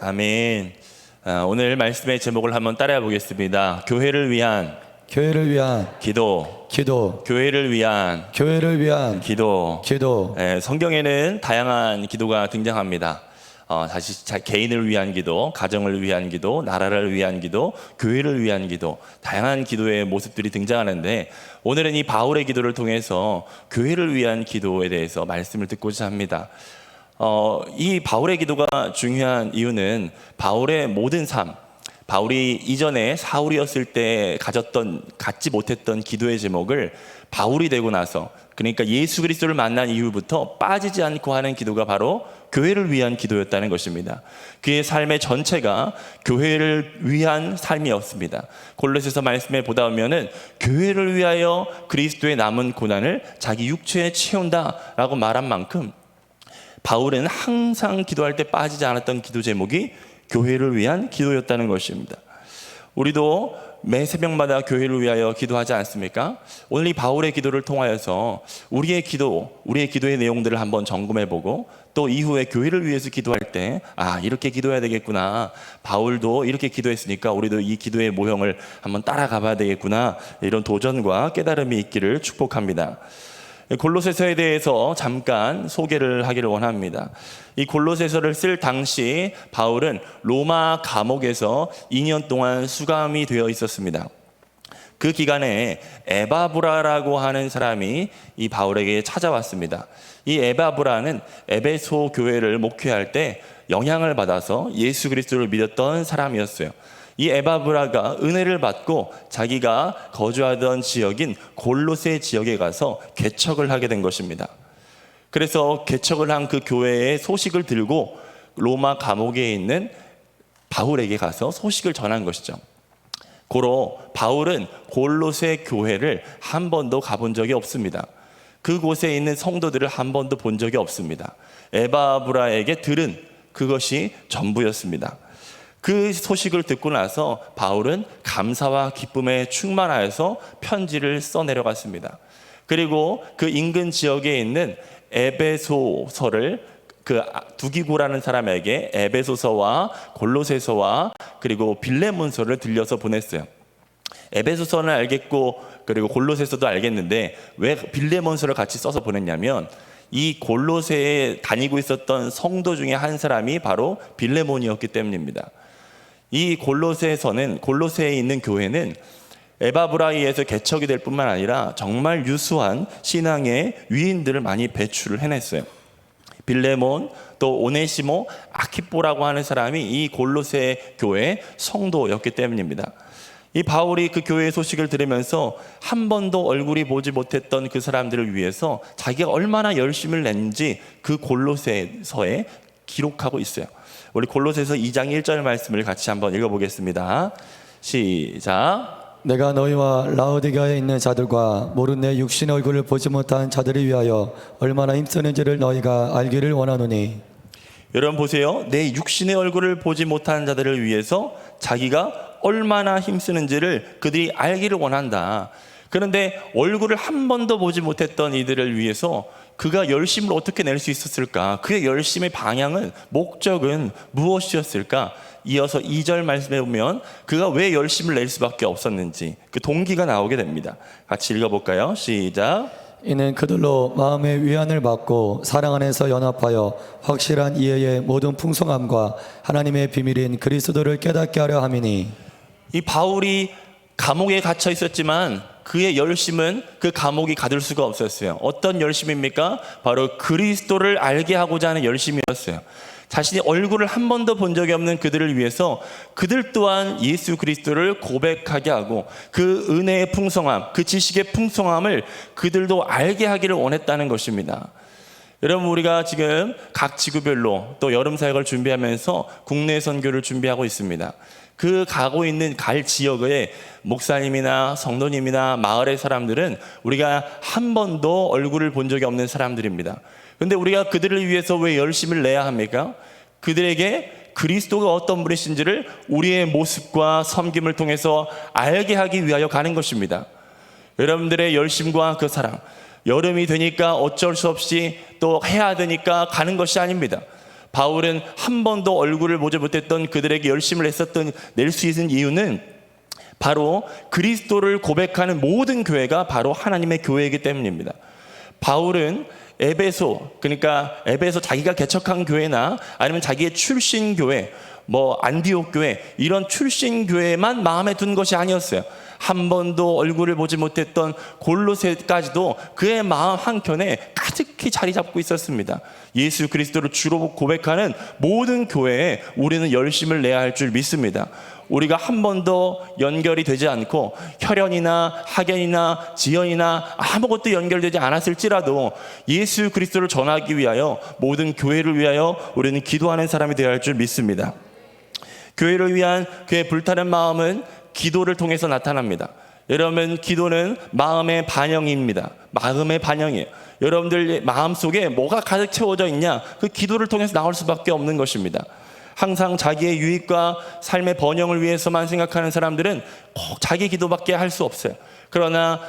아멘. 오늘 말씀의 제목을 한번 따라해 보겠습니다. 교회를 위한 기도, 교회를 위한 기도. 성경에는 다양한 기도가 등장합니다. 다시 개인을 위한 기도, 가정을 위한 기도, 나라를 위한 기도, 교회를 위한 기도, 다양한 기도의 모습들이 등장하는데, 오늘은 이 바울의 기도를 통해서 교회를 위한 기도에 대해서 말씀을 듣고자 합니다. 이 바울의 기도가 중요한 이유는 바울의 모든 삶, 바울이 이전에 사울이었을 때 갖지 못했던 기도의 제목을 바울이 되고 나서, 그러니까 예수 그리스도를 만난 이후부터 빠지지 않고 하는 기도가 바로 교회를 위한 기도였다는 것입니다. 그의 삶의 전체가 교회를 위한 삶이었습니다. 골로새서 말씀에 보다 보면은 교회를 위하여 그리스도의 남은 고난을 자기 육체에 채운다라고 말한 만큼, 바울은 항상 기도할 때 빠지지 않았던 기도 제목이 교회를 위한 기도였다는 것입니다. 우리도 매 새벽마다 교회를 위하여 기도하지 않습니까? 오늘 이 바울의 기도를 통하여서 우리의 기도의 내용들을 한번 점검해보고, 또 이후에 교회를 위해서 기도할 때 이렇게 기도해야 되겠구나, 바울도 이렇게 기도했으니까 우리도 이 기도의 모형을 한번 따라가 봐야 되겠구나, 이런 도전과 깨달음이 있기를 축복합니다. 골로새서에 대해서 잠깐 소개를 하기를 원합니다. 이 골로새서를 쓸 당시 바울은 로마 감옥에서 2년 동안 수감이 되어 있었습니다. 그 기간에 에바브라라고 하는 사람이 이 바울에게 찾아왔습니다. 이 에바브라는 에베소 교회를 목회할 때 영향을 받아서 예수 그리스도를 믿었던 사람이었어요. 이 에바브라가 은혜를 받고 자기가 거주하던 지역인 골로새 지역에 가서 개척을 하게 된 것입니다. 그래서 개척을 한 그 교회의 소식을 들고 로마 감옥에 있는 바울에게 가서 소식을 전한 것이죠. 고로 바울은 골로새 교회를 한 번도 가본 적이 없습니다. 그곳에 있는 성도들을 한 번도 본 적이 없습니다. 에바브라에게 들은 그것이 전부였습니다. 그 소식을 듣고 나서 바울은 감사와 기쁨에 충만하여서 편지를 써내려갔습니다. 그리고 그 인근 지역에 있는 에베소서를 그 두기고라는 사람에게 에베소서와 골로새서와 그리고 빌레몬서를 들려서 보냈어요. 에베소서는 알겠고 그리고 골로새서도 알겠는데 왜 빌레몬서를 같이 써서 보냈냐면, 이 골로새에 다니고 있었던 성도 중에 한 사람이 바로 빌레몬이었기 때문입니다. 이 골로새에 있는 교회는 에바브라에 의해서 개척이 될 뿐만 아니라 정말 유수한 신앙의 위인들을 많이 배출을 해냈어요. 빌레몬, 또 오네시모, 아키뽀라고 하는 사람이 이 골로새 교회 성도였기 때문입니다. 이 바울이 그 교회의 소식을 들으면서 한 번도 얼굴이 보지 못했던 그 사람들을 위해서 자기가 얼마나 열심을 냈는지 그 골로새서에 기록하고 있어요. 우리 골로새서 2장 1절 말씀을 같이 한번 읽어보겠습니다. 시작. 내가 너희와 라오디게아에 있는 자들과 모른 내 육신의 얼굴을 보지 못한 자들을 위하여 얼마나 힘쓰는지를 너희가 알기를 원하노니. 여러분 보세요. 내 육신의 얼굴을 보지 못한 자들을 위해서 자기가 얼마나 힘쓰는지를 그들이 알기를 원한다. 그런데 얼굴을 한 번도 보지 못했던 이들을 위해서 그가 열심을 어떻게 낼 수 있었을까? 그의 열심의 방향은, 목적은 무엇이었을까? 이어서 2절 말씀해 보면 그가 왜 열심을 낼 수밖에 없었는지 그 동기가 나오게 됩니다. 같이 읽어볼까요? 시작. 이는 그들로 마음의 위안을 받고 사랑 안에서 연합하여 확실한 이해의 모든 풍성함과 하나님의 비밀인 그리스도를 깨닫게 하려 함이니. 이 바울이 감옥에 갇혀 있었지만 그의 열심은 그 감옥이 가둘 수가 없었어요. 어떤 열심입니까? 바로 그리스도를 알게 하고자 하는 열심이었어요. 자신이 얼굴을 한 번도 본 적이 없는 그들을 위해서 그들 또한 예수 그리스도를 고백하게 하고 그 은혜의 풍성함, 그 지식의 풍성함을 그들도 알게 하기를 원했다는 것입니다. 여러분, 우리가 지금 각 지구별로 또 여름 사역을 준비하면서 국내 선교를 준비하고 있습니다. 그 가고 있는 갈 지역의 목사님이나 성도님이나 마을의 사람들은 우리가 한 번도 얼굴을 본 적이 없는 사람들입니다. 그런데 우리가 그들을 위해서 왜 열심을 내야 합니까? 그들에게 그리스도가 어떤 분이신지를 우리의 모습과 섬김을 통해서 알게 하기 위하여 가는 것입니다. 여러분들의 열심과 그 사랑, 여름이 되니까 어쩔 수 없이 또 해야 되니까 가는 것이 아닙니다. 바울은 한 번도 얼굴을 보지 못했던 그들에게 열심을 낼 수 있는 이유는 바로 그리스도를 고백하는 모든 교회가 바로 하나님의 교회이기 때문입니다. 바울은 그러니까 에베소 자기가 개척한 교회나 아니면 자기의 출신 교회, 안디옥 교회, 이런 출신 교회만 마음에 둔 것이 아니었어요. 한 번도 얼굴을 보지 못했던 골로새까지도 그의 마음 한켠에 가득히 자리 잡고 있었습니다. 예수 그리스도를 주로 고백하는 모든 교회에 우리는 열심을 내야 할 줄 믿습니다. 우리가 한 번도 연결이 되지 않고 혈연이나 학연이나 지연이나 아무것도 연결되지 않았을지라도 예수 그리스도를 전하기 위하여 모든 교회를 위하여 우리는 기도하는 사람이 되어야 할 줄 믿습니다. 교회를 위한 그의 불타는 마음은 기도를 통해서 나타납니다. 여러분, 기도는 마음의 반영입니다. 마음의 반영이에요. 여러분들 마음속에 뭐가 가득 채워져 있냐? 그 기도를 통해서 나올 수밖에 없는 것입니다. 항상 자기의 유익과 삶의 번영을 위해서만 생각하는 사람들은 꼭 자기 기도밖에 할 수 없어요. 그러나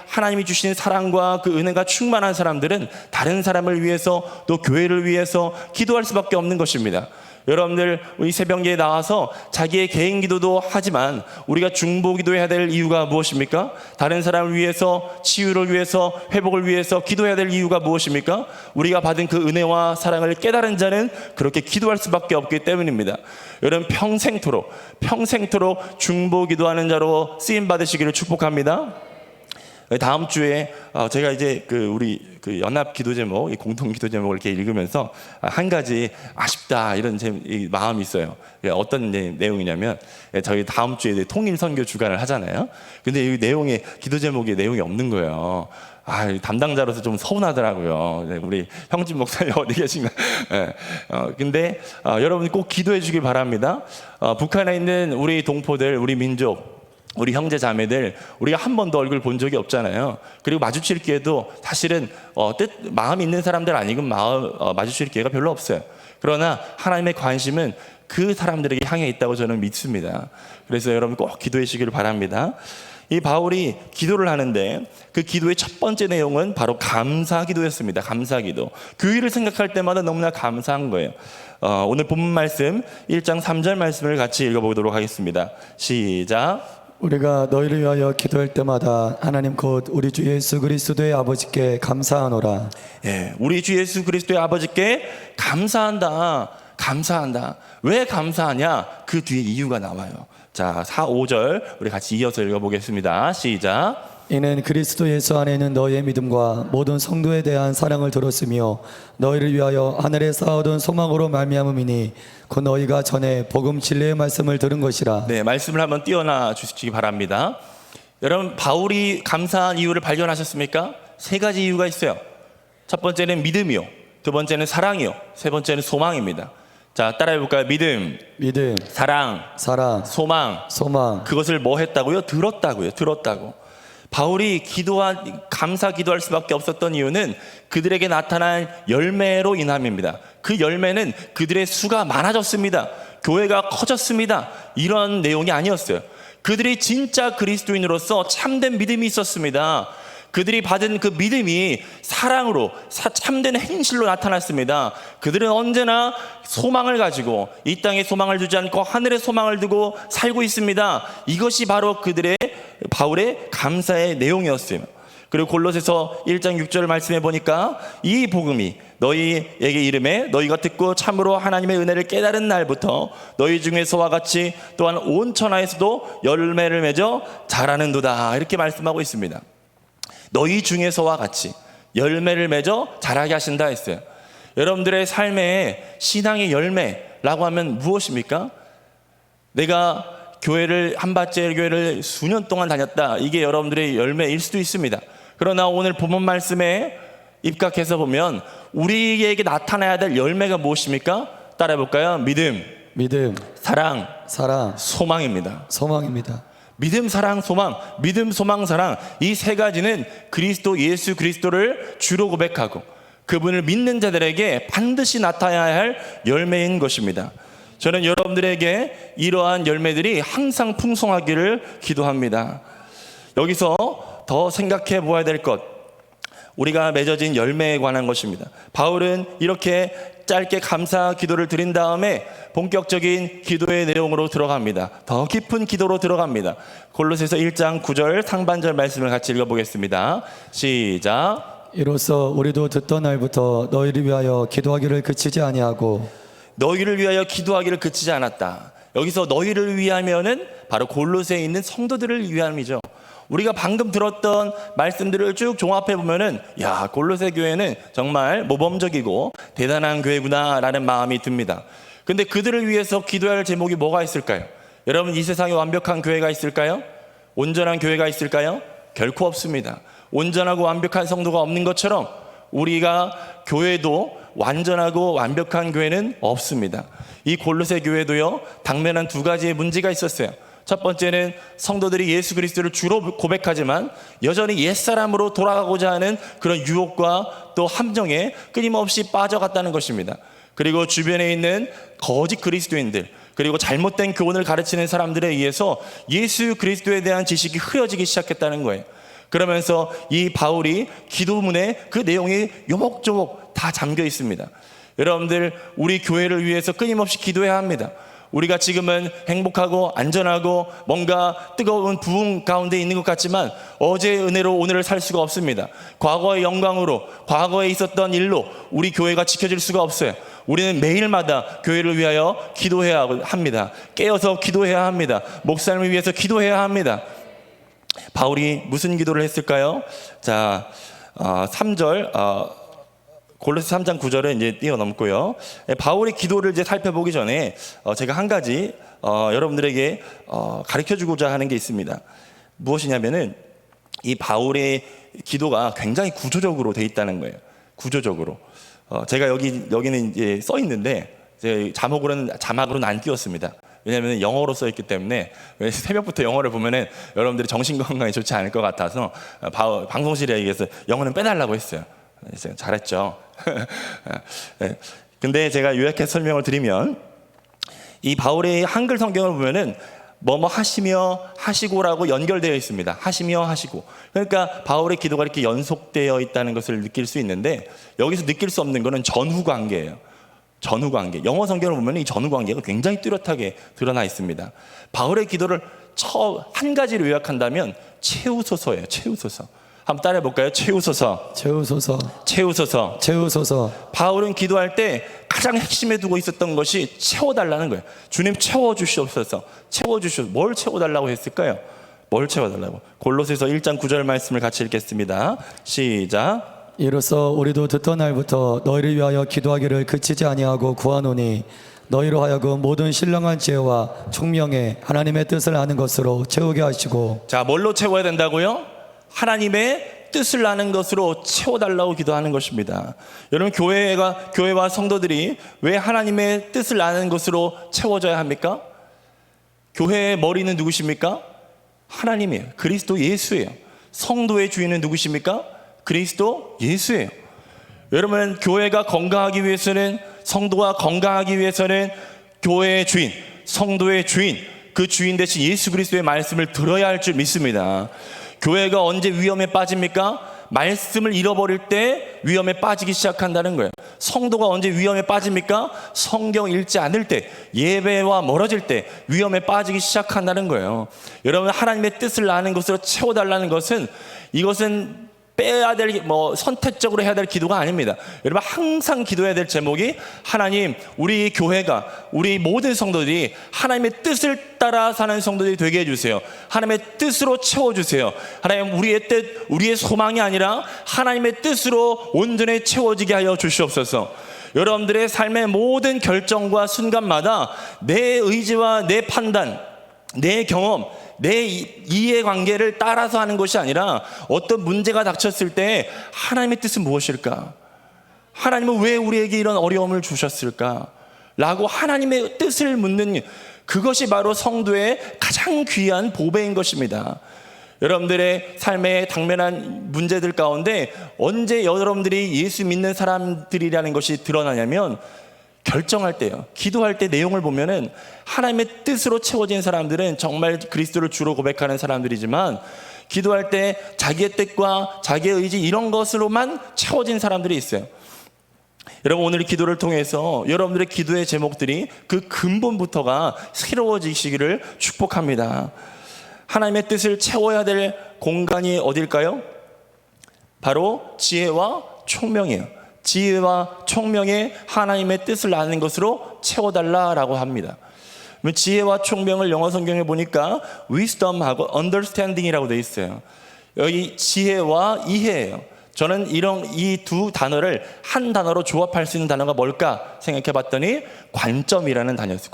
하나님이 주신 사랑과 그 은혜가 충만한 사람들은 다른 사람을 위해서 또 교회를 위해서 기도할 수밖에 없는 것입니다. 여러분들, 우리 새벽기에 나와서 자기의 개인 기도도 하지만 우리가 중보 기도해야 될 이유가 무엇입니까? 다른 사람을 위해서, 치유를 위해서, 회복을 위해서 기도해야 될 이유가 무엇입니까? 우리가 받은 그 은혜와 사랑을 깨달은 자는 그렇게 기도할 수밖에 없기 때문입니다. 여러분, 평생토록 중보 기도하는 자로 쓰임 받으시기를 축복합니다. 다음 주에 제가 이제 우리 연합 기도 제목, 공통 기도 제목을 이렇게 읽으면서 한 가지 아쉽다 이런 마음이 있어요. 어떤 내용이냐면, 저희 다음 주에 통일 선교 주간을 하잖아요. 근데 이 내용에 기도 제목에 내용이 없는 거예요. 담당자로서 좀 서운하더라고요. 우리 형진 목사님 어디 계신가? 근데 여러분 꼭 기도해 주길 바랍니다. 북한에 있는 우리 동포들, 우리 민족, 우리 형제 자매들, 우리가 한 번도 얼굴 본 적이 없잖아요. 그리고 마주칠 기회도 사실은 마음이 있는 사람들 아니면 마주칠 기회가 별로 없어요. 그러나 하나님의 관심은 그 사람들에게 향해 있다고 저는 믿습니다. 그래서 여러분 꼭 기도해 주시기를 바랍니다. 이 바울이 기도를 하는데 그 기도의 첫 번째 내용은 바로 감사 기도였습니다. 감사 기도. 교회를 생각할 때마다 너무나 감사한 거예요. 오늘 본문 말씀 1장 3절 말씀을 같이 읽어보도록 하겠습니다. 시작. 우리가 너희를 위하여 기도할 때마다 하나님 곧 우리 주 예수 그리스도의 아버지께 감사하노라. 우리 주 예수 그리스도의 아버지께 감사한다. 왜 감사하냐? 그 뒤에 이유가 나와요. 자, 4, 5절 우리 같이 이어서 읽어보겠습니다. 시작. 이는 그리스도 예수 안에 있는 너희의 믿음과 모든 성도에 대한 사랑을 들었으며 너희를 위하여 하늘에 쌓아둔 소망으로 말미암음이니 곧 너희가 전에 복음 진리의 말씀을 들은 것이라. 네, 말씀을 한번 띄워놔 주시기 바랍니다. 여러분, 바울이 감사한 이유를 발견하셨습니까? 세 가지 이유가 있어요. 첫 번째는 믿음이요, 두 번째는 사랑이요, 세 번째는 소망입니다. 자, 따라해볼까요? 믿음, 사랑, 소망. 그것을 뭐 했다고요? 들었다고. 바울이 감사 기도할 수밖에 없었던 이유는 그들에게 나타난 열매로 인함입니다. 그 열매는 그들의 수가 많아졌습니다. 교회가 커졌습니다. 이런 내용이 아니었어요. 그들이 진짜 그리스도인으로서 참된 믿음이 있었습니다. 그들이 받은 그 믿음이 사랑으로 참된 행실로 나타났습니다. 그들은 언제나 소망을 가지고 이 땅에 소망을 두지 않고 하늘에 소망을 두고 살고 있습니다. 이것이 바로 바울의 감사의 내용이었어요. 그리고 골로새서 1장 6절 말씀해 보니까 이 복음이 너희에게 이름에 너희가 듣고 참으로 하나님의 은혜를 깨달은 날부터 너희 중에서와 같이 또한 온 천하에서도 열매를 맺어 자라는도다, 이렇게 말씀하고 있습니다. 너희 중에서와 같이 열매를 맺어 자라게 하신다 했어요. 여러분들의 삶의 신앙의 열매라고 하면 무엇입니까? 내가 한밭제 교회를 수년 동안 다녔다, 이게 여러분들의 열매일 수도 있습니다. 그러나 오늘 본문 말씀에 입각해서 보면 우리에게 나타나야 될 열매가 무엇입니까? 따라해볼까요? 믿음, 사랑, 소망입니다. 믿음, 사랑, 소망, 이 세 가지는 예수 그리스도를 주로 고백하고 그분을 믿는 자들에게 반드시 나타나야 할 열매인 것입니다. 저는 여러분들에게 이러한 열매들이 항상 풍성하기를 기도합니다. 여기서 더 생각해 보아야 될 것, 우리가 맺어진 열매에 관한 것입니다. 바울은 이렇게 짧게 감사 기도를 드린 다음에 본격적인 기도의 내용으로 들어갑니다. 더 깊은 기도로 들어갑니다. 골로새서 1장 9절 상반절 말씀을 같이 읽어보겠습니다. 시작. 이로써 우리도 듣던 날부터 너희를 위하여 기도하기를 그치지 아니하고 너희를 위하여 기도하기를 그치지 않았다. 여기서 너희를 위하면은 바로 골로새에 있는 성도들을 위함이죠. 우리가 방금 들었던 말씀들을 쭉 종합해 보면은 야, 골로새 교회는 정말 모범적이고 대단한 교회구나라는 마음이 듭니다. 근데 그들을 위해서 기도해야 할 제목이 뭐가 있을까요? 여러분, 이 세상에 완벽한 교회가 있을까요? 온전한 교회가 있을까요? 결코 없습니다. 온전하고 완벽한 성도가 없는 것처럼 우리가 교회도 완전하고 완벽한 교회는 없습니다. 이 골로새 교회도요, 당면한 두 가지의 문제가 있었어요. 첫 번째는 성도들이 예수 그리스도를 주로 고백하지만 여전히 옛사람으로 돌아가고자 하는 그런 유혹과 또 함정에 끊임없이 빠져갔다는 것입니다. 그리고 주변에 있는 거짓 그리스도인들, 그리고 잘못된 교훈을 가르치는 사람들에 의해서 예수 그리스도에 대한 지식이 흐려지기 시작했다는 거예요. 그러면서 이 바울이 기도문에 그 내용이 요목조목 다 잠겨 있습니다. 여러분들, 우리 교회를 위해서 끊임없이 기도해야 합니다. 우리가 지금은 행복하고 안전하고 뭔가 뜨거운 부흥 가운데 있는 것 같지만 어제의 은혜로 오늘을 살 수가 없습니다. 과거의 영광으로, 과거에 있었던 일로 우리 교회가 지켜질 수가 없어요. 우리는 매일마다 교회를 위하여 기도해야 합니다. 깨어서 기도해야 합니다. 목사님을 위해서 기도해야 합니다. 바울이 무슨 기도를 했을까요? 자, 3절, 골로새 3장 9절은 이제 뛰어넘고요. 바울의 기도를 이제 살펴보기 전에 제가 한 가지 여러분들에게 가르쳐주고자 하는 게 있습니다. 무엇이냐면은 이 바울의 기도가 굉장히 구조적으로 돼 있다는 거예요. 구조적으로. 제가 여기는 이제 써 있는데 자막으로는 안 띄웠습니다. 왜냐하면 영어로 써 있기 때문에 새벽부터 영어를 보면은 여러분들이 정신 건강에 좋지 않을 것 같아서 방송실에 얘기해서 영어는 빼달라고 했어요. 잘했죠. 근데 제가 요약해서 설명을 드리면 이 바울의 한글 성경을 보면은 뭐뭐 하시며 하시고라고 연결되어 있습니다. 하시며 하시고. 그러니까 바울의 기도가 이렇게 연속되어 있다는 것을 느낄 수 있는데 여기서 느낄 수 없는 것은 전후 관계예요. 전후 관계. 영어 성경을 보면 이 전후 관계가 굉장히 뚜렷하게 드러나 있습니다. 바울의 기도를 한 가지로 요약한다면 채우소서예요. 채우소서. 한번 따라해 볼까요? 채우소서. 채우소서. 채우소서. 채우소서. 바울은 기도할 때 가장 핵심에 두고 있었던 것이 채워달라는 거예요. 주님 채워주시옵소서. 채워주시옵소서. 뭘 채워달라고 했을까요? 뭘 채워달라고? 골로새서 1장 9절 말씀을 같이 읽겠습니다. 시작. 이로써 우리도 듣던 날부터 너희를 위하여 기도하기를 그치지 아니하고 구하노니 너희로 하여금 모든 신령한 지혜와 총명에 하나님의 뜻을 아는 것으로 채우게 하시고. 자, 뭘로 채워야 된다고요? 하나님의 뜻을 아는 것으로 채워달라고 기도하는 것입니다. 여러분, 교회와 성도들이 왜 하나님의 뜻을 아는 것으로 채워져야 합니까? 교회의 머리는 누구십니까? 하나님이에요. 그리스도 예수예요. 성도의 주인은 누구십니까? 그리스도 예수예요. 여러분, 교회가 건강하기 위해서는, 성도가 건강하기 위해서는 교회의 주인, 성도의 주인, 그 주인 대신 예수 그리스도의 말씀을 들어야 할 줄 믿습니다. 교회가 언제 위험에 빠집니까? 말씀을 잃어버릴 때 위험에 빠지기 시작한다는 거예요. 성도가 언제 위험에 빠집니까? 성경 읽지 않을 때, 예배와 멀어질 때 위험에 빠지기 시작한다는 거예요. 여러분, 하나님의 뜻을 아는 것으로 채워달라는 것은, 이것은 빼야 될, 선택적으로 해야 될 기도가 아닙니다. 여러분, 항상 기도해야 될 제목이 하나님, 우리 교회가, 우리 모든 성도들이 하나님의 뜻을 따라 사는 성도들이 되게 해주세요. 하나님의 뜻으로 채워주세요. 하나님, 우리의 뜻, 우리의 소망이 아니라 하나님의 뜻으로 온전히 채워지게 하여 주시옵소서. 여러분들의 삶의 모든 결정과 순간마다 내 의지와 내 판단, 내 경험, 내 이해관계를 따라서 하는 것이 아니라 어떤 문제가 닥쳤을 때 하나님의 뜻은 무엇일까? 하나님은 왜 우리에게 이런 어려움을 주셨을까? 라고 하나님의 뜻을 묻는, 그것이 바로 성도의 가장 귀한 보배인 것입니다. 여러분들의 삶에 당면한 문제들 가운데 언제 여러분들이 예수 믿는 사람들이라는 것이 드러나냐면, 결정할 때요, 기도할 때 내용을 보면은 하나님의 뜻으로 채워진 사람들은 정말 그리스도를 주로 고백하는 사람들이지만, 기도할 때 자기의 뜻과 자기의 의지 이런 것으로만 채워진 사람들이 있어요. 여러분, 오늘 기도를 통해서 여러분들의 기도의 제목들이 그 근본부터가 새로워지시기를 축복합니다. 하나님의 뜻을 채워야 될 공간이 어딜까요? 바로 지혜와 총명이에요. 지혜와 총명에 하나님의 뜻을 아는 것으로 채워달라라고 합니다. 지혜와 총명을 영어 성경에 보니까 wisdom하고 understanding이라고 되어 있어요. 여기 지혜와 이해예요. 저는 이 두 단어를 한 단어로 조합할 수 있는 단어가 뭘까 생각해 봤더니 관점이라는 단어였어요.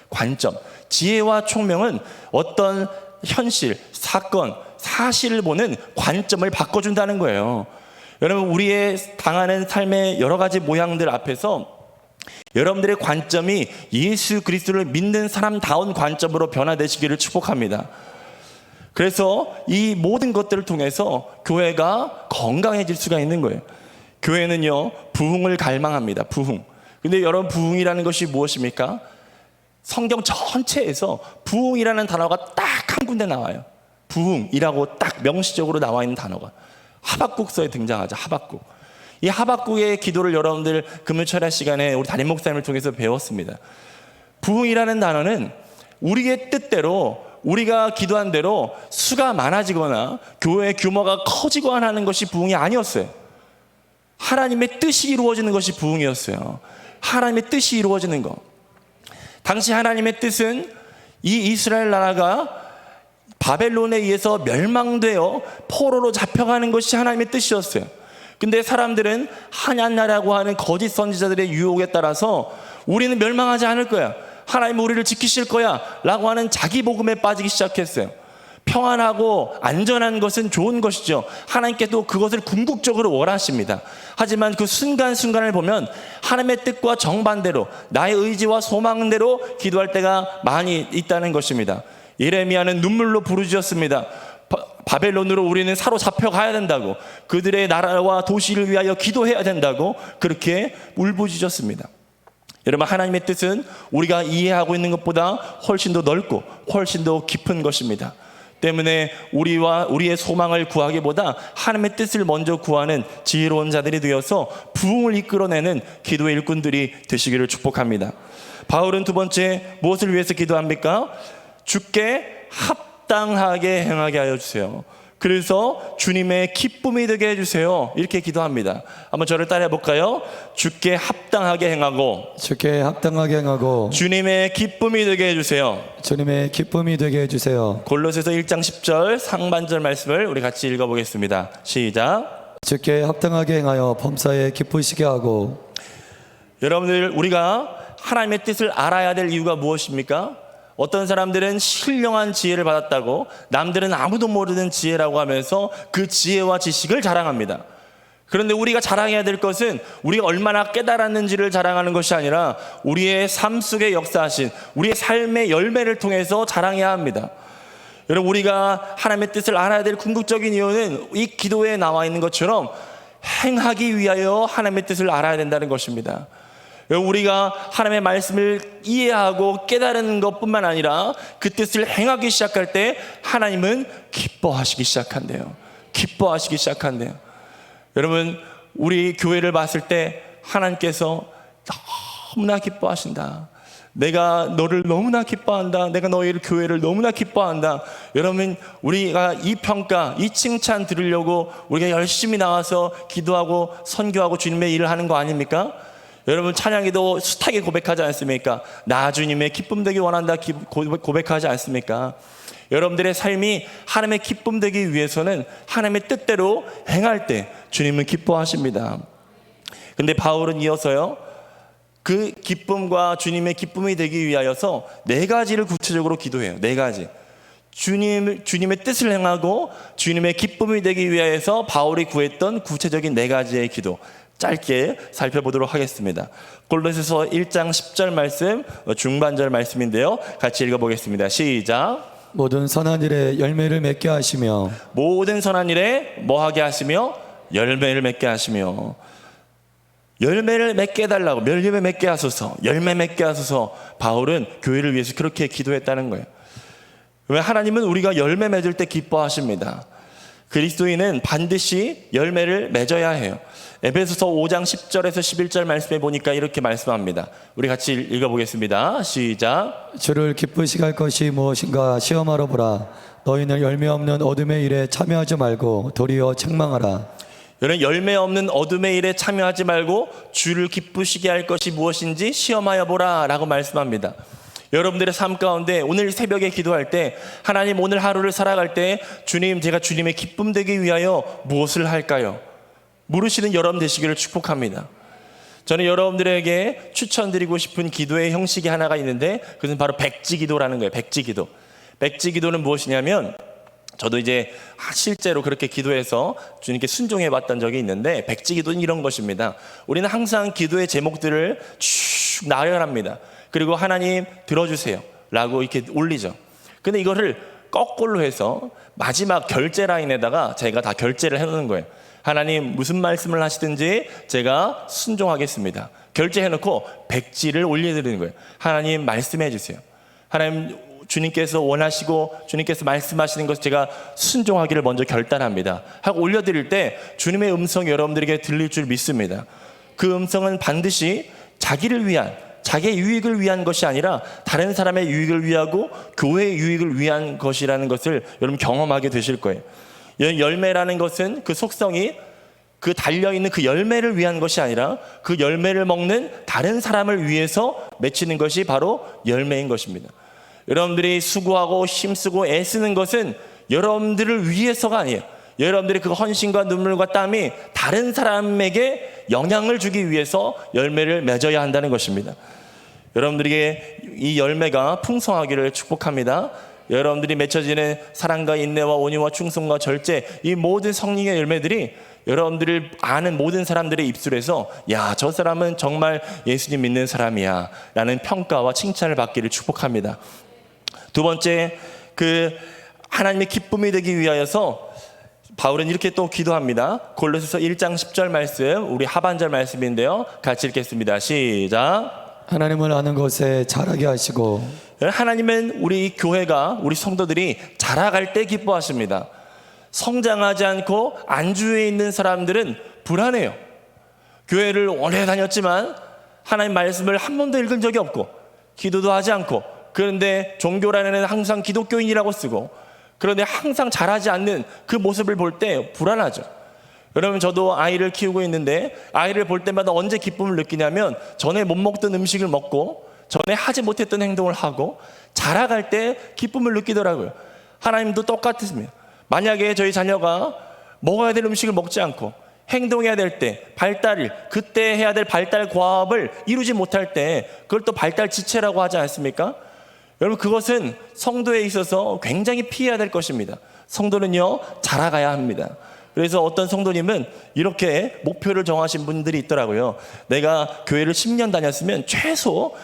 관점. 지혜와 총명은 어떤 현실, 사건, 사실을 보는 관점을 바꿔준다는 거예요. 여러분, 우리의 당하는 삶의 여러 가지 모양들 앞에서 여러분들의 관점이 예수 그리스도를 믿는 사람다운 관점으로 변화되시기를 축복합니다. 그래서 이 모든 것들을 통해서 교회가 건강해질 수가 있는 거예요. 교회는요, 부흥을 갈망합니다. 부흥. 근데 여러분, 부흥이라는 것이 무엇입니까? 성경 전체에서 부흥이라는 단어가 딱 한 군데 나와요. 부흥이라고 딱 명시적으로 나와 있는 단어가 하박국서에 등장하죠. 하박국. 이 하박국의 기도를 여러분들 금요철야 시간에 우리 담임 목사님을 통해서 배웠습니다. 부흥이라는 단어는 우리의 뜻대로, 우리가 기도한 대로 수가 많아지거나 교회의 규모가 커지거나 하는 것이 부흥이 아니었어요. 하나님의 뜻이 이루어지는 것이 부흥이었어요. 하나님의 뜻이 이루어지는 것. 당시 하나님의 뜻은 이 이스라엘 나라가 바벨론에 의해서 멸망되어 포로로 잡혀가는 것이 하나님의 뜻이었어요. 근데 사람들은 하냐냐라고 하는 거짓 선지자들의 유혹에 따라서 우리는 멸망하지 않을 거야, 하나님은 우리를 지키실 거야 라고 하는 자기 복음에 빠지기 시작했어요. 평안하고 안전한 것은 좋은 것이죠. 하나님께도 그것을 궁극적으로 원하십니다. 하지만 그 순간순간을 보면 하나님의 뜻과 정반대로 나의 의지와 소망대로 기도할 때가 많이 있다는 것입니다. 예레미야는 눈물로 부르짖었습니다. 바벨론으로 우리는 사로잡혀 가야 된다고, 그들의 나라와 도시를 위하여 기도해야 된다고 그렇게 울부짖었습니다. 여러분, 하나님의 뜻은 우리가 이해하고 있는 것보다 훨씬 더 넓고 훨씬 더 깊은 것입니다. 때문에 우리의 소망을 구하기보다 하나님의 뜻을 먼저 구하는 지혜로운 자들이 되어서 부흥을 이끌어내는 기도의 일꾼들이 되시기를 축복합니다. 바울은 두 번째 무엇을 위해서 기도합니까? 주께 합당하게 행하게 하여 주세요. 그래서 주님의 기쁨이 되게 해주세요. 이렇게 기도합니다. 한번 저를 따라해 볼까요? 주께 합당하게 행하고, 주께 합당하게 행하고 주님의 기쁨이 되게 해주세요. 주님의 기쁨이 되게 해주세요. 골로새서 1장 10절 상반절 말씀을 우리 같이 읽어보겠습니다. 시작. 주께 합당하게 행하여 범사에 기쁘시게 하고. 여러분들, 우리가 하나님의 뜻을 알아야 될 이유가 무엇입니까? 어떤 사람들은 신령한 지혜를 받았다고, 남들은 아무도 모르는 지혜라고 하면서 그 지혜와 지식을 자랑합니다. 그런데 우리가 자랑해야 될 것은 우리가 얼마나 깨달았는지를 자랑하는 것이 아니라 우리의 삶 속에 역사하신 우리의 삶의 열매를 통해서 자랑해야 합니다. 여러분, 우리가 하나님의 뜻을 알아야 될 궁극적인 이유는 이 기도에 나와 있는 것처럼 행하기 위하여 하나님의 뜻을 알아야 된다는 것입니다. 우리가 하나님의 말씀을 이해하고 깨달은 것뿐만 아니라 그 뜻을 행하기 시작할 때 하나님은 기뻐하시기 시작한대요. 기뻐하시기 시작한대요. 여러분, 우리 교회를 봤을 때 하나님께서 너무나 기뻐하신다. 내가 너를 너무나 기뻐한다. 내가 너희를 교회를 너무나 기뻐한다. 여러분, 우리가 이 평가, 이 칭찬 들으려고 우리가 열심히 나와서 기도하고 선교하고 주님의 일을 하는 거 아닙니까? 여러분, 찬양에도 숱하게 고백하지 않습니까? 나 주님의 기쁨 되기 원한다 고백하지 않습니까? 여러분들의 삶이 하나님의 기쁨 되기 위해서는 하나님의 뜻대로 행할 때 주님은 기뻐하십니다. 근데 바울은 이어서요, 그 기쁨과 주님의 기쁨이 되기 위하여서 네 가지를 구체적으로 기도해요. 네 가지. 주님의 뜻을 행하고 주님의 기쁨이 되기 위하여서 바울이 구했던 구체적인 네 가지의 기도, 짧게 살펴보도록 하겠습니다. 골로새서 1장 10절 말씀, 중반절 말씀인데요, 같이 읽어보겠습니다. 시작. 모든 선한 일에 열매를 맺게 하시며. 모든 선한 일에 뭐하게 하시며? 열매를 맺게 하시며. 열매를 맺게 해달라고, 열매 맺게 하소서, 열매 맺게 하소서. 바울은 교회를 위해서 그렇게 기도했다는 거예요. 왜? 하나님은 우리가 열매 맺을 때 기뻐하십니다. 그리스도인은 반드시 열매를 맺어야 해요. 에베소서 5장 10절에서 11절 말씀에 보니까 이렇게 말씀합니다. 우리 같이 읽어보겠습니다. 시작. 주를 기쁘시게 할 것이 무엇인가 시험하러 보라. 너희는 열매 없는 어둠의 일에 참여하지 말고 도리어 책망하라. 여러분, 열매 없는 어둠의 일에 참여하지 말고 주를 기쁘시게 할 것이 무엇인지 시험하여 보라 라고 말씀합니다. 여러분들의 삶 가운데 오늘 새벽에 기도할 때, 하나님 오늘 하루를 살아갈 때 주님, 제가 주님의 기쁨 되기 위하여 무엇을 할까요? 물으시는 여러분 되시기를 축복합니다. 저는 여러분들에게 추천드리고 싶은 기도의 형식이 하나가 있는데, 그것은 바로 백지기도라는 거예요. 백지기도. 백지기도는 무엇이냐면, 저도 이제 실제로 그렇게 기도해서 주님께 순종해 봤던 적이 있는데, 백지기도는 이런 것입니다. 우리는 항상 기도의 제목들을 쭉 나열합니다. 그리고 하나님 들어주세요 라고 이렇게 올리죠. 근데 이거를 거꾸로 해서 마지막 결제 라인에다가 제가 다 결제를 해놓는 거예요. 하나님 무슨 말씀을 하시든지 제가 순종하겠습니다. 결제해놓고 백지를 올려드리는 거예요. 하나님 말씀해 주세요. 하나님 주님께서 원하시고 주님께서 말씀하시는 것을 제가 순종하기를 먼저 결단합니다 하고 올려드릴 때 주님의 음성이 여러분들에게 들릴 줄 믿습니다. 그 음성은 반드시 자기를 위한, 자기의 유익을 위한 것이 아니라 다른 사람의 유익을 위하고 교회의 유익을 위한 것이라는 것을 여러분 경험하게 되실 거예요. 열매라는 것은 그 속성이 그 달려있는 그 열매를 위한 것이 아니라 그 열매를 먹는 다른 사람을 위해서 맺히는 것이 바로 열매인 것입니다. 여러분들이 수고하고 힘쓰고 애쓰는 것은 여러분들을 위해서가 아니에요. 여러분들의 그 헌신과 눈물과 땀이 다른 사람에게 영향을 주기 위해서 열매를 맺어야 한다는 것입니다. 여러분들에게 이 열매가 풍성하기를 축복합니다. 여러분들이 맺혀지는 사랑과 인내와 온유와 충성과 절제, 이 모든 성령의 열매들이 여러분들을 아는 모든 사람들의 입술에서 야, 저 사람은 정말 예수님 믿는 사람이야 라는 평가와 칭찬을 받기를 축복합니다. 두 번째, 그 하나님의 기쁨이 되기 위하여서 바울은 이렇게 또 기도합니다. 골로새서 1장 10절 말씀, 우리 하반절 말씀인데요, 같이 읽겠습니다. 시작. 하나님을 아는 것에 자라게 하시고. 하나님은 우리 교회가, 우리 성도들이 자라갈 때 기뻐하십니다. 성장하지 않고 안주해 있는 사람들은 불안해요. 교회를 오래 다녔지만 하나님 말씀을 한 번도 읽은 적이 없고 기도도 하지 않고, 그런데 종교란에는 항상 기독교인이라고 쓰고, 그런데 항상 자라지 않는 그 모습을 볼 때 불안하죠. 여러분, 저도 아이를 키우고 있는데 아이를 볼 때마다 언제 기쁨을 느끼냐면, 전에 못 먹던 음식을 먹고 전에 하지 못했던 행동을 하고 자라갈 때 기쁨을 느끼더라고요. 하나님도 똑같습니다. 만약에 저희 자녀가 먹어야 될 음식을 먹지 않고 행동해야 될 때 그때 해야 될 발달 과업을 이루지 못할 때 그걸 또 발달 지체라고 하지 않습니까? 여러분, 그것은 성도에 있어서 굉장히 피해야 될 것입니다. 성도는요, 자라가야 합니다. 그래서 어떤 성도님은 이렇게 목표를 정하신 분들이 있더라고요. 내가 교회를 10년 다녔으면 최소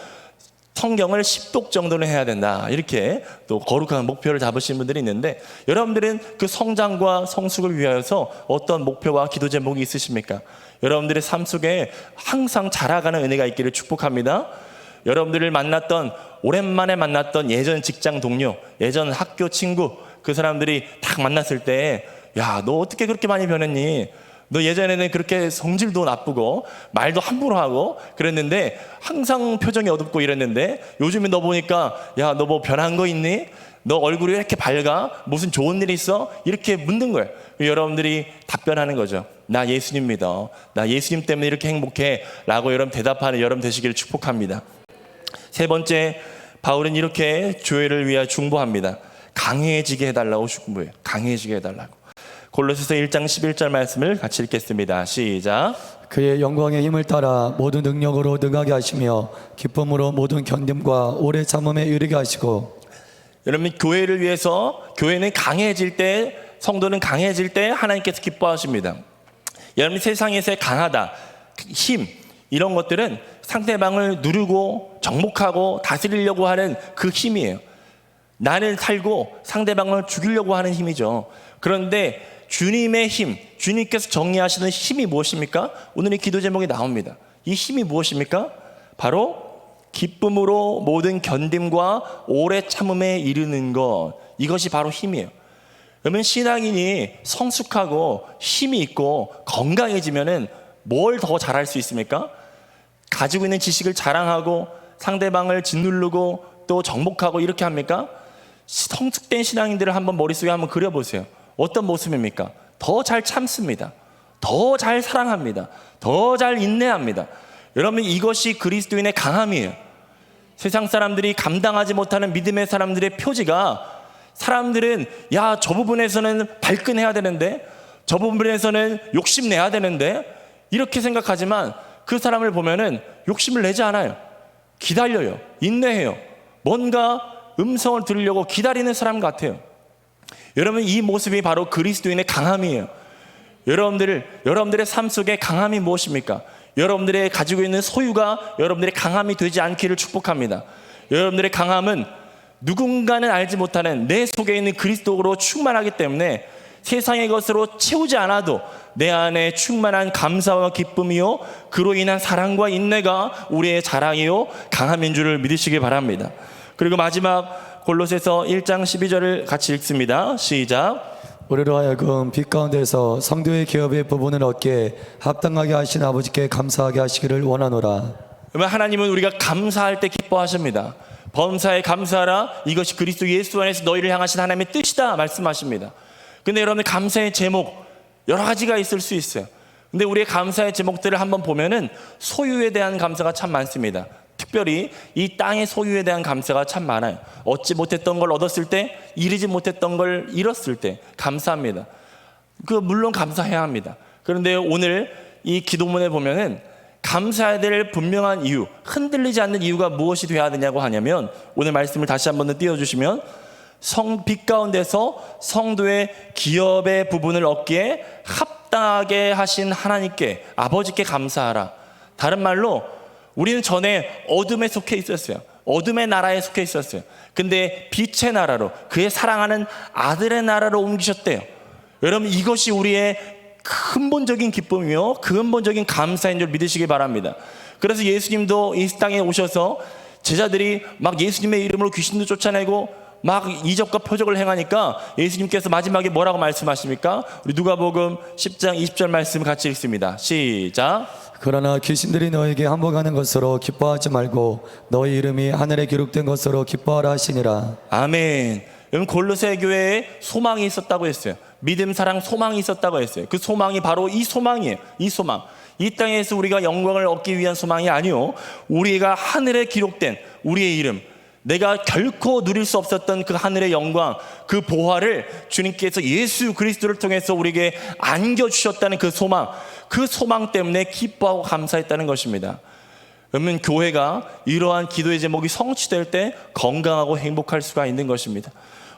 성경을 10독 정도는 해야 된다, 이렇게 또 거룩한 목표를 잡으신 분들이 있는데, 여러분들은 그 성장과 성숙을 위하여서 어떤 목표와 기도 제목이 있으십니까? 여러분들의 삶 속에 항상 자라가는 은혜가 있기를 축복합니다. 여러분들을 오랜만에 만났던 예전 직장 동료, 예전 학교 친구, 그 사람들이 딱 만났을 때, 야, 너 어떻게 그렇게 많이 변했니? 너 예전에는 그렇게 성질도 나쁘고 말도 함부로 하고 그랬는데 항상 표정이 어둡고 이랬는데 요즘에 너 보니까, 야, 너 뭐 변한 거 있니? 너 얼굴이 왜 이렇게 밝아? 무슨 좋은 일 있어? 이렇게 묻는 거예요. 여러분들이 답변하는 거죠. 나 예수님 믿어. 나 예수님 때문에 이렇게 행복해 라고 여러분 대답하는 여러분 되시기를 축복합니다. 세 번째, 바울은 이렇게 교회를 위하여 중보합니다. 강해지게 해달라고 중보해요. 강해지게 해달라고. 골로새서 1장 11절 말씀을 같이 읽겠습니다. 시작. 그의 영광의 힘을 따라 모든 능력으로 능하게 하시며 기쁨으로 모든 견딤과 오래 참음에 이르게 하시고. 여러분, 교회를 위해서, 교회는 강해질 때, 성도는 강해질 때 하나님께서 기뻐하십니다. 여러분, 세상에서의 강하다, 힘, 이런 것들은 상대방을 누르고 정복하고 다스리려고 하는 그 힘이에요. 나는 살고 상대방을 죽이려고 하는 힘이죠. 그런데 주님의 힘, 주님께서 정리하시는 힘이 무엇입니까? 오늘의 기도 제목이 나옵니다. 이 힘이 무엇입니까? 바로 기쁨으로 모든 견딤과 오래 참음에 이르는 것, 이것이 바로 힘이에요. 그러면 신앙인이 성숙하고 힘이 있고 건강해지면은 뭘 더 잘할 수 있습니까? 가지고 있는 지식을 자랑하고 상대방을 짓누르고 또 정복하고 이렇게 합니까? 성숙된 신앙인들을 한번 머릿속에 한번 그려보세요. 어떤 모습입니까? 더 잘 참습니다. 더 잘 사랑합니다. 더 잘 인내합니다. 여러분, 이것이 그리스도인의 강함이에요. 세상 사람들이 감당하지 못하는 믿음의 사람들의 표지가, 사람들은 야, 저 부분에서는 발끈해야 되는데, 저 부분에서는 욕심내야 되는데, 이렇게 생각하지만 그 사람을 보면은 욕심을 내지 않아요. 기다려요. 인내해요. 뭔가 음성을 들으려고 기다리는 사람 같아요. 여러분, 이 모습이 바로 그리스도인의 강함이에요. 여러분들의 삶 속에 강함이 무엇입니까? 여러분들의 가지고 있는 소유가 여러분들의 강함이 되지 않기를 축복합니다. 여러분들의 강함은 누군가는 알지 못하는 내 속에 있는 그리스도로 충만하기 때문에 세상의 것으로 채우지 않아도 내 안에 충만한 감사와 기쁨이요, 그로 인한 사랑과 인내가 우리의 자랑이요 강함인 줄을 믿으시기 바랍니다. 그리고 마지막 골로새서 1장 12절을 같이 읽습니다. 시작. 우리로 하여금 빛 가운데서 성도의 기업의 부분을 얻게 합당하게 하신 아버지께 감사하게 하시기를 원하노라. 그러면 하나님은 우리가 감사할 때 기뻐하십니다. 범사에 감사하라, 이것이 그리스도 예수 안에서 너희를 향하신 하나님의 뜻이다 말씀하십니다. 근데 여러분, 감사의 제목 여러 가지가 있을 수 있어요. 근데 우리의 감사의 제목들을 한번 보면은 소유에 대한 감사가 참 많습니다. 특별히 이 땅의 소유에 대한 감사가 참 많아요. 얻지 못했던 걸 얻었을 때, 이루지 못했던 걸 이뤘을 때 감사합니다. 물론 감사해야 합니다. 그런데 오늘 이 기도문에 보면은 감사해야 될 분명한 이유, 흔들리지 않는 이유가 무엇이 되어야 되냐고 하냐면, 오늘 말씀을 다시 한번 띄워주시면, 빛 가운데서 성도의 기업의 부분을 얻기에 합당하게 하신 하나님께, 아버지께 감사하라. 다른 말로 우리는 전에 어둠에 속해 있었어요. 어둠의 나라에 속해 있었어요. 근데 빛의 나라로, 그의 사랑하는 아들의 나라로 옮기셨대요. 여러분, 이것이 우리의 근본적인 기쁨이요, 근본적인 감사인 줄 믿으시기 바랍니다. 그래서 예수님도 이 땅에 오셔서 제자들이 막 예수님의 이름으로 귀신도 쫓아내고 막 이적과 표적을 행하니까 예수님께서 마지막에 뭐라고 말씀하십니까? 우리 누가복음 10장 20절 말씀 같이 읽습니다. 시작. 그러나 귀신들이 너에게 항복하는 것으로 기뻐하지 말고 너희 이름이 하늘에 기록된 것으로 기뻐하라 하시니라. 아멘. 여러분, 골로새 교회에 소망이 있었다고 했어요. 믿음, 사랑, 소망이 있었다고 했어요. 그 소망이 바로 이 소망이에요. 이 소망. 이 땅에서 우리가 영광을 얻기 위한 소망이 아니요, 우리가 하늘에 기록된 우리의 이름, 내가 결코 누릴 수 없었던 그 하늘의 영광, 그 보화를 주님께서 예수 그리스도를 통해서 우리에게 안겨주셨다는 그 소망 때문에 기뻐하고 감사했다는 것입니다. 그러면 교회가 이러한 기도의 제목이 성취될 때 건강하고 행복할 수가 있는 것입니다.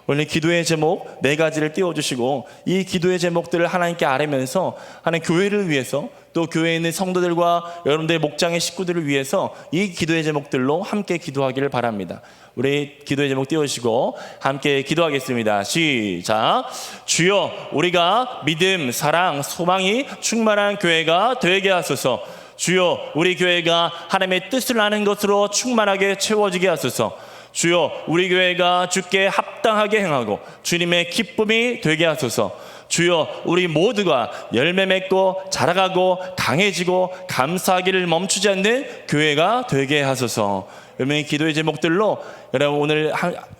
오늘 기도의 제목 4가지를 띄워주시고, 이 기도의 제목들을 하나님께 아뢰면서 하나님 교회를 위해서, 또 교회에 있는 성도들과 여러분들의 목장의 식구들을 위해서 이 기도의 제목들로 함께 기도하기를 바랍니다. 우리 기도의 제목 띄워주시고 함께 기도하겠습니다. 시작. 주여, 우리가 믿음, 사랑, 소망이 충만한 교회가 되게 하소서. 주여, 우리 교회가 하나님의 뜻을 아는 것으로 충만하게 채워지게 하소서. 주여, 우리 교회가 주께 합당하게 행하고 주님의 기쁨이 되게 하소서. 주여, 우리 모두가 열매 맺고 자라가고 강해지고 감사하기를 멈추지 않는 교회가 되게 하소서. 여러분, 기도의 제목들로 여러분 오늘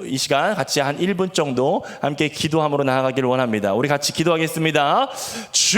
이 시간 같이 한 1분 정도 함께 기도함으로 나아가기를 원합니다. 우리 같이 기도하겠습니다.